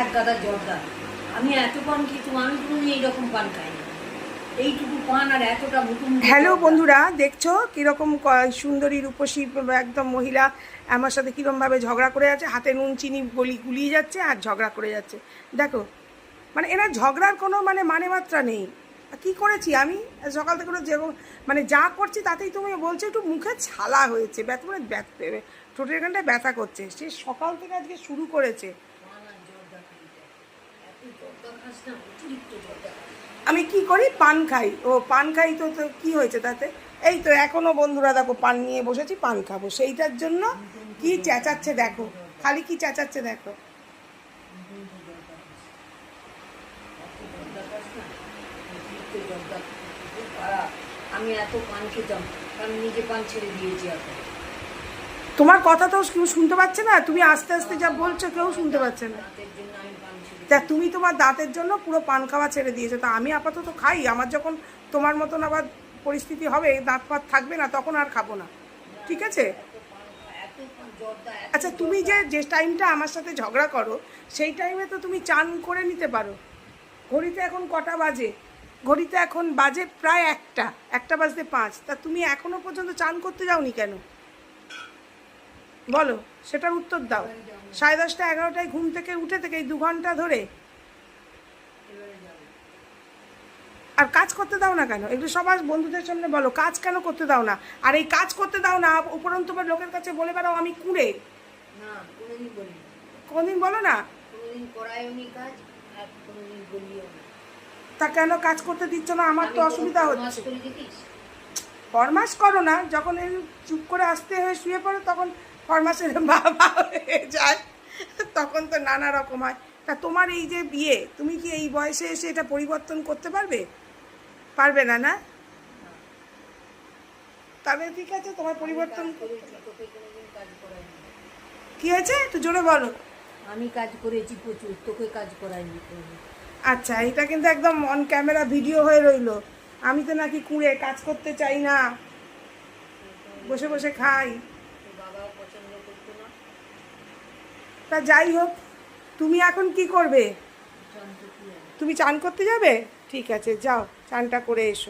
এক গাদা জর্দা। আমি এত পান খেতাম, আমি কোনোদিন এইরকম পান খাইনি। এইটুকু পান আর এতটা মুটুম। হ্যালো বন্ধুরা, দেখছো কিরকম সুন্দরী রূপসী একদম মহিলা আমার সাথে কীরকমভাবে ঝগড়া করে যাচ্ছে, হাতে নুন চিনি গুলিয়ে যাচ্ছে আর ঝগড়া করে যাচ্ছে। দেখো, মানে এরা ঝগড়ার কোনো মানে মাত্রা নেই। কি করেছি আমি সকাল থেকে যে মানে যা করছি তাতেই তুমি বলছো একটু মুখে ছালা হয়েছে, ব্যথা মানে ঠোঁটের এখানটায় ব্যথা করছে। সে সকাল থেকে আজকে শুরু করেছে। আমি কি করি? পান খাই। ও পান খাই তো কি হয়েছে তাতে? এই তো এখনো বন্ধুরা দেখো পান নিয়ে বসেছি, পান খাবো। সেইটার জন্য কি চেঁচাচ্ছে দেখো, খালি কি চেঁচাচ্ছে দেখো। আমি এত পান খেতাম, আমি নিজে পান ছেড়ে দিয়েছি এখন। তোমার কথা তো কেউ শুনতে পাচ্ছে না, তুমি আস্তে আস্তে যা বলছো কেউ শুনতে পাচ্ছে না। তা তুমি তোমার দাঁতের জন্য পুরো পান খাওয়া ছেড়ে দিয়েছো, তা আমি আপাতত খাই। আমার যখন তোমার মতন আবার পরিস্থিতি হবে, দাঁত ফাত থাকবে না, তখন আর খাবো না, ঠিক আছে? আচ্ছা, তুমি যে টাইমটা আমার সাথে ঝগড়া করো সেই টাইমে তো তুমি চান করে নিতে পারো। ঘড়িতে এখন কটা বাজে? ঘড়িতে এখন বাজে প্রায় 1টা বাজতে 5। তা তুমি এখনো পর্যন্ত চান করতে যাওনি কেন বলো? সেটার উত্তর দাও। 10:30 11টায় ঘুম থেকে উঠে থেকে এই 2 ঘন্টা ধরে আর কাজ করতে দাও না কেন? একটু সবার বন্ধুদের সামনে বলো কাজ কেন করতে দাও না। আর এই কাজ করতে দাও না উপরন্তু তোমার লোকের কাছে বলে বেড়াও আমি কুঁড়ে। না, কোনোদিন বলি না। কোনদিন বলো না? কোনোদিন করায়ও নি কাজ, আর কোনোদিন বলিও না। তা কেন কাজ করতে দিচ্ছ না? আমার তো অসুবিধা হচ্ছে। ফরমাস করো না, যখন এই চুপ করে আসতে হয়ে শুয়ে পড়ো তখন ফরমাসের বাবা হয়ে যায়, তখন তো নানা রকম হয়। তা তোমার এই যে বিয়ে, তুমি কি এই বয়সে এসে এটা পরিবর্তন করতে পারবে? পারবে না, না? তবে ঠিক আছে, তোমার পরিবর্তন কি হয়েছে একটু জোরে বলো। আমি কাজ করেছি প্রচুর, তোকে কাজ করাইনি। আচ্ছা, এটা কিন্তু একদম অন ক্যামেরা ভিডিও হয়ে রইলো। আমি তো নাকি কুঁড়ে, কাজ করতে চাই না, বসে বসে খাই। বাবাও পছন্দ করতো না। তা যাই হোক, তুমি এখন কি করবে? জানতো কি তুমি চান করতে যাবে? ঠিক আছে, যাও চানটা করে এসো।